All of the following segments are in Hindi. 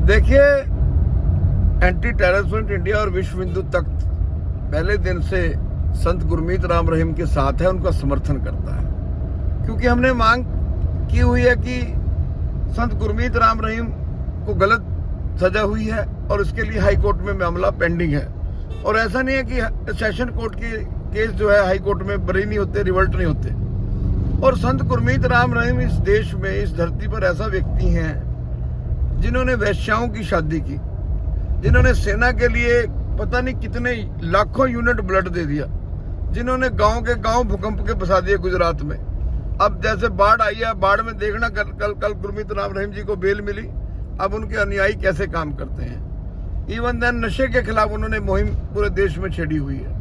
देखिए, एंटी टेररिस्ट इंडिया और विश्व हिंदू तख्त पहले दिन से संत गुरमीत राम रहीम के साथ है, उनका समर्थन करता है, क्योंकि हमने मांग की हुई है कि संत गुरमीत राम रहीम को गलत सजा हुई है और इसके लिए हाई कोर्ट में मामला पेंडिंग है। और ऐसा नहीं है कि सेशन कोर्ट के केस जो है हाई कोर्ट में बरी नहीं होते, रिवर्ट नहीं होते। और संत गुरमीत राम रहीम इस देश में, इस धरती पर ऐसा व्यक्ति हैं जिन्होंने वैश्याओं की शादी की, जिन्होंने सेना के लिए पता नहीं कितने लाखों यूनिट ब्लड दे दिया, जिन्होंने गांव के गांव भूकंप के बसा दिए गुजरात में। अब जैसे बाढ़ आई है, बाढ़ में देखना कल गुरमीत राम रहीम जी को बेल मिली, अब उनके अनुयायी कैसे काम करते हैं। इवन देन नशे के खिलाफ उन्होंने मुहिम पूरे देश में छेड़ी हुई है।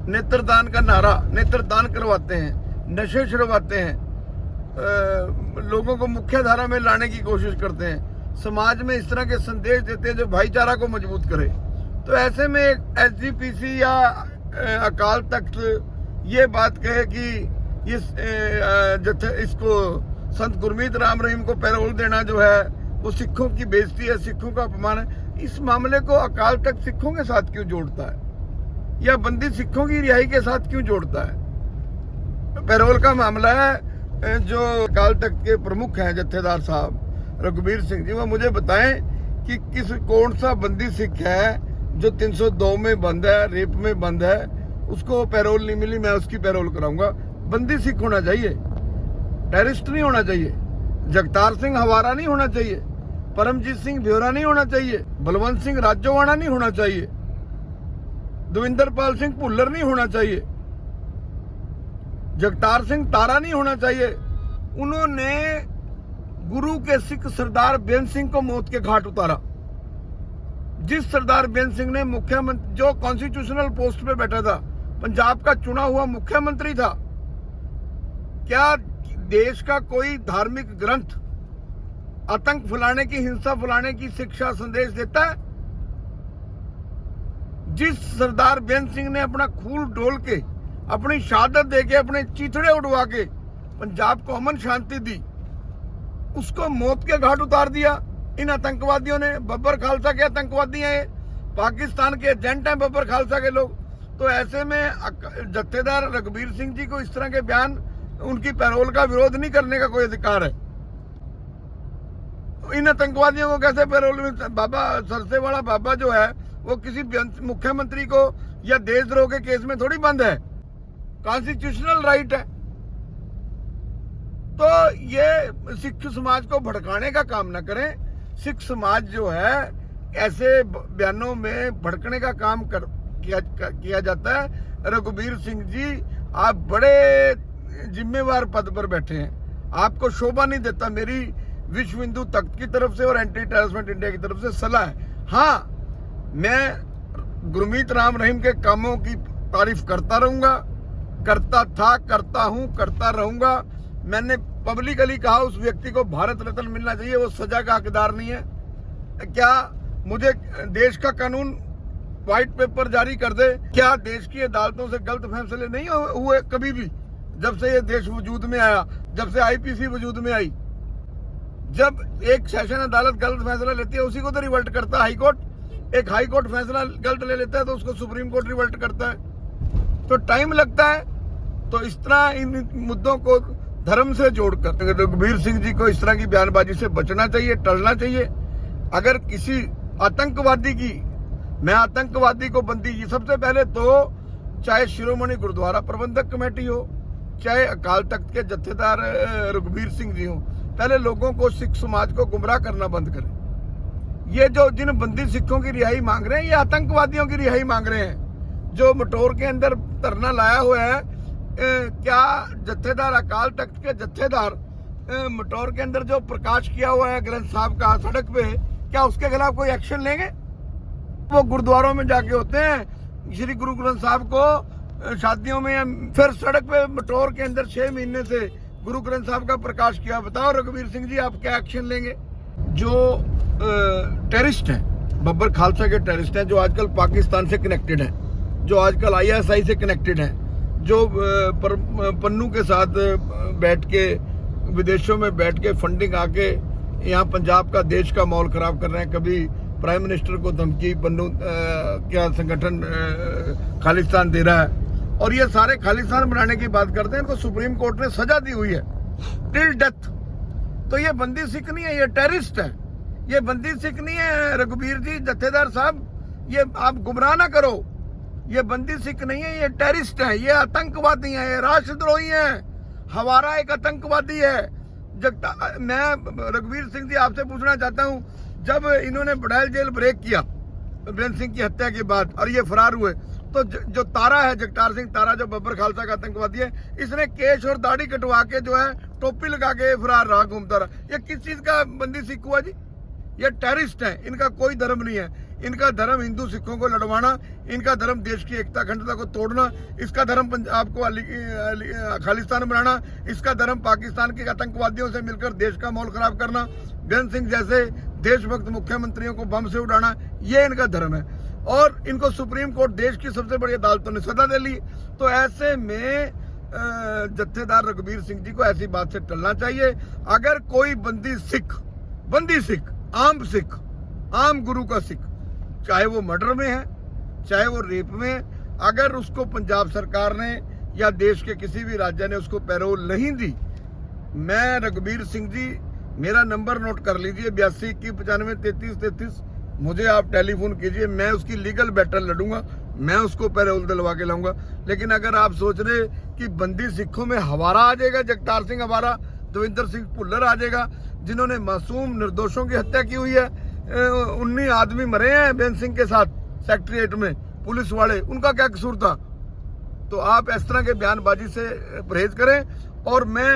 नेत्रदान का नारा, नेत्रदान करवाते हैं, नशे छुड़वाते हैं, लोगों को मुख्य धारा में लाने की कोशिश करते हैं, समाज में इस तरह के संदेश देते हैं जो भाईचारा को मजबूत करे। तो ऐसे में एक एसजीपीसी या अकाल तख्त ये बात कहे कि इसको संत गुरमीत राम रहीम को पैरोल देना जो है वो सिखों की बेइज्जती है, सिखों का अपमान है, इस मामले को अकाल तख्त सिखों के साथ क्यों जोड़ता है, या बंदी सिखों की रिहाई के साथ क्यों जोड़ता है। पैरोल का मामला है, जो अकाल तख्त के प्रमुख हैं जत्थेदार साहब रघुबीर सिंह जी, वो मुझे बताएं कि कौन सा बंदी सिख है जो 302 में बंद है, रेप में बंद है, उसको पैरोल नहीं मिली, मैं उसकी पैरोल कराऊंगा। बंदी सिख होना चाहिए, टेररिस्ट नहीं होना चाहिए। जगतार सिंह हवारा नहीं होना चाहिए, परमजीत सिंह ब्योरा नहीं होना चाहिए, बलवंत सिंह राजोवाड़ा नहीं होना चाहिए, दविंदर पाल सिंह भुल्लर नहीं होना चाहिए, जगतार सिंह तारा नहीं होना चाहिए। उन्होंने गुरु के सिख सरदार बेन सिंह को मौत के घाट उतारा। जिस सरदार बेन सिंह ने मुख्यमंत्री, जो कॉन्स्टिट्यूशनल पोस्ट पे बैठा था, पंजाब का चुना हुआ मुख्यमंत्री था, क्या देश का कोई धार्मिक ग्रंथ आतंक फैलाने की, हिंसा फैलाने की शिक्षा संदेश देता है? जिस सरदार बेन सिंह ने अपना खून डोल के, अपनी शहादत देके, अपने चीथड़े उड़वा के पंजाब को अमन शांति दी, उसको मौत के घाट उतार दिया इन आतंकवादियों ने। बब्बर खालसा के आतंकवादी हैं, पाकिस्तान के एजेंट हैं बब्बर खालसा के लोग। तो ऐसे में जत्थेदार रघुबीर सिंह जी को इस तरह के बयान, उनकी पैरोल का विरोध नहीं करने का कोई अधिकार है। इन आतंकवादियों को कैसे पैरोल में? बाबा सरसेवाला बाबा जो है वो किसी मुख्यमंत्री को या देशद्रोह के केस में थोड़ी बंद है, कॉन्स्टिट्यूशनल राइट है। तो ये सिख समाज को भड़काने का काम ना करें। सिख समाज जो है ऐसे बयानों में भड़कने का काम किया जाता है। रघुबीर सिंह जी, आप बड़े जिम्मेवार पद पर बैठे हैं, आपको शोभा नहीं देता। मेरी विश्व हिंदू तख्त की तरफ से और एंटी टेररिस्ट इंडिया की तरफ से सलाह है। हाँ, मैं गुरमीत राम रहीम के कामों की तारीफ करता रहूंगा, करता था, करता हूं, करता रहूंगा। मैंने पब्लिकली कहा उस व्यक्ति को भारत रत्न मिलना चाहिए, वो सजा का हकदार नहीं है। क्या मुझे देश का कानून व्हाइट पेपर जारी कर दे? क्या देश की अदालतों से गलत फैसले नहीं हुए कभी भी? जब से ये देश वजूद में आया, जब से आईपीसी वजूद में आई, जब एक सेशन अदालत गलत फैसला लेती है उसी को तो रिवर्ट करता है हाई कोर्ट। एक हाई कोर्ट फैसला गलत ले लेता है तो उसको सुप्रीम कोर्ट रिवर्ट करता है। तो टाइम लगता है। तो इस तरह इन मुद्दों को धर्म से जोड़कर रघुबीर सिंह जी को इस तरह की बयानबाजी से बचना चाहिए, टलना चाहिए। अगर किसी आतंकवादी की, मैं आतंकवादी को बंदी, सबसे पहले तो चाहे शिरोमणि गुरुद्वारा प्रबंधक कमेटी हो, चाहे अकाल तख्त के जत्थेदार रघुबीर सिंह जी हो, पहले लोगों को, सिख समाज को गुमराह करना बंद करें। ये जो जिन बंदी सिखों की रिहाई मांग रहे हैं, ये आतंकवादियों की रिहाई मांग रहे हैं जो मटोर के अंदर धरना लाया हुआ है। क्या जत्थेदार, अकाल तख्त के जत्थेदार मटोर के अंदर जो प्रकाश किया हुआ है ग्रंथ साहब का सड़क पे, क्या उसके खिलाफ कोई एक्शन लेंगे? वो गुरुद्वारों में जाके होते हैं, श्री गुरु ग्रंथ साहब को शादियों में, फिर सड़क पे मटोर के अंदर 6 महीने से गुरु ग्रंथ साहब का प्रकाश किया। बताओ रघुबीर सिंह जी, आप क्या एक्शन लेंगे? जो टेररिस्ट हैं, बब्बर खालसा के टेररिस्ट हैं, जो आजकल पाकिस्तान से कनेक्टेड हैं, जो आजकल ISI से कनेक्टेड हैं, जो पन्नू के साथ बैठ के, विदेशों में बैठ के फंडिंग आके यहाँ पंजाब का, देश का माहौल खराब कर रहे हैं। कभी प्राइम मिनिस्टर को धमकी, बन्नू क्या संगठन खालिस्तान दे रहा है, और ये सारे खालिस्तान बनाने की बात करते हैं। इनको सुप्रीम कोर्ट ने सजा दी हुई है टिल डेथ। तो ये बंदी सिख नहीं है, ये टेररिस्ट है। ये बंदी सिख नहीं है रघुबीर जी, जत्थेदार साहब, ये आप गुमराह ना करो। ये बंदी सिख नहीं है, ये टेररिस्ट है, ये आतंकवादी है, ये राष्ट्रद्रोही है। हमारा एक आतंकवादी है। मैं रघुबीर सिंह जी आपसे पूछना चाहता हूं, जब इन्होंने बड़ैल जेल ब्रेक किया बीरेंद्र सिंह की हत्या के बाद और ये फरार हुए, तो जो तारा है, जगतार सिंह तारा, जो बब्बर खालसा का आतंकवादी है, इसने केश और दाढ़ी कटवा के जो है टोपी लगा के फरार रहा, घूमता रहा। ये किस चीज का बंदी सिख हुआ जी? ये टेररिस्ट है। इनका कोई धर्म नहीं है। इनका धर्म हिंदू सिखों को लड़वाना, इनका धर्म देश की एकता अखंडता को तोड़ना, इसका धर्म पंजाब को खालिस्तान बनाना, इसका धर्म पाकिस्तान के आतंकवादियों से मिलकर देश का माहौल खराब करना, बीरेंद्र सिंह जैसे देशभक्त मुख्यमंत्रियों को बम से उड़ाना, ये इनका धर्म है। और इनको सुप्रीम कोर्ट, देश की सबसे बड़ी अदालतों ने सजा दे ली। तो ऐसे में जत्थेदार रघुबीर सिंह जी को ऐसी बात से टलना चाहिए। अगर कोई बंदी सिख, आम गुरु का सिख, चाहे वो मर्डर में है, चाहे वो रेप में है, अगर उसको पंजाब सरकार ने या देश के किसी भी राज्य ने उसको पैरोल नहीं दी, मैं रघुबीर सिंह जी, मेरा नंबर नोट कर लीजिए 82 21 95 33 33, मुझे आप टेलीफोन कीजिए, मैं उसकी लीगल बैटल लड़ूंगा, मैं उसको पैरोल दिलवा के लाऊंगा। लेकिन अगर आप सोच रहे कि बंदी सिखों में हवारा आ जाएगा, जगतार सिंह हवारा, दविंदर सिंह भुल्लर आ जाएगा, जिन्होंने मासूम निर्दोषों की हत्या की हुई है, 19 आदमी मरे हैं बीरेंद्र सिंह के साथ सेक्रेटरीट में, पुलिस वाले, उनका क्या कसूर था? तो आप इस तरह के बयानबाजी से परहेज करें। और मैं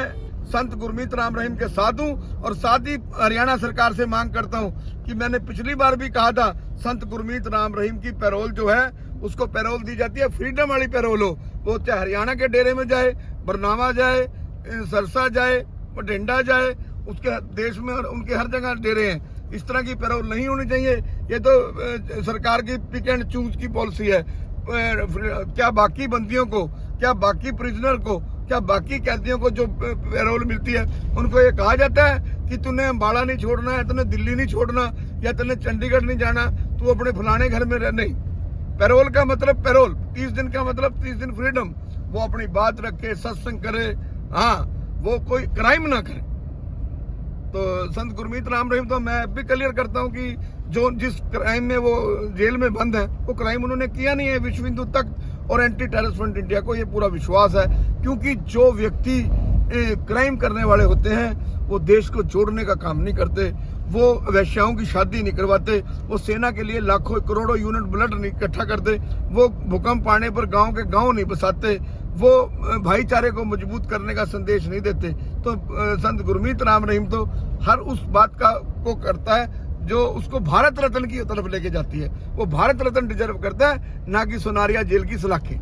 संत गुरमीत राम रहीम के साथ हूं, और साथ ही हरियाणा सरकार से मांग करता हूं कि मैंने पिछली बार भी कहा था, संत गुरमीत राम रहीम की पैरोल जो है, उसको पैरोल दी जाती है, फ्रीडम वाली पैरोल हो। वो चाहे हरियाणा के डेरे में जाए, बरनावा जाए, सरसा जाए, बठिंडा जाए, उसके देश में उनके हर जगह डेरे हैं। इस तरह की पैरोल नहीं होनी चाहिए। ये तो सरकार की पिक एंड चूज की पॉलिसी है। क्या बाकी बंदियों को, क्या बाकी प्रिजनर को, क्या बाकी कैदियों को जो पैरोल मिलती है, उनको ये कहा जाता है कि तूने अम्बाला नहीं छोड़ना है, तूने दिल्ली नहीं छोड़ना, या तूने चंडीगढ़ नहीं जाना, तू अपने फलाने घर में रह? नहीं। पैरोल का मतलब पैरोल, 30 दिन का मतलब 30 दिन फ्रीडम। वो अपनी बात रखे, सत्संग करे, हाँ, वो कोई क्राइम ना करे। तो संत गुरमीत राम रहीम, तो मैं भी क्लियर करता हूं कि जो जिस क्राइम में वो जेल में बंद है, वो क्राइम उन्होंने किया नहीं है। विश्व हिंदू तख्त और एंटी टेररिस्ट फ्रंट इंडिया को ये पूरा विश्वास है, क्योंकि जो व्यक्ति क्राइम करने वाले होते हैं वो देश को जोड़ने का काम नहीं करते, वो वैश्याओं की शादी नहीं करवाते, वो सेना के लिए लाखों करोड़ों यूनिट ब्लड नहीं इकट्ठा करते, वो भूकंप आने पर गांव के गांव नहीं बसाते, वो भाईचारे को मजबूत करने का संदेश नहीं देते। तो संत गुरमीत राम रहीम तो हर उस बात को करता है जो उसको भारत रत्न की तरफ लेके जाती है। वो भारत रत्न डिजर्व करता है, ना कि सोनारिया जेल की सलाखें।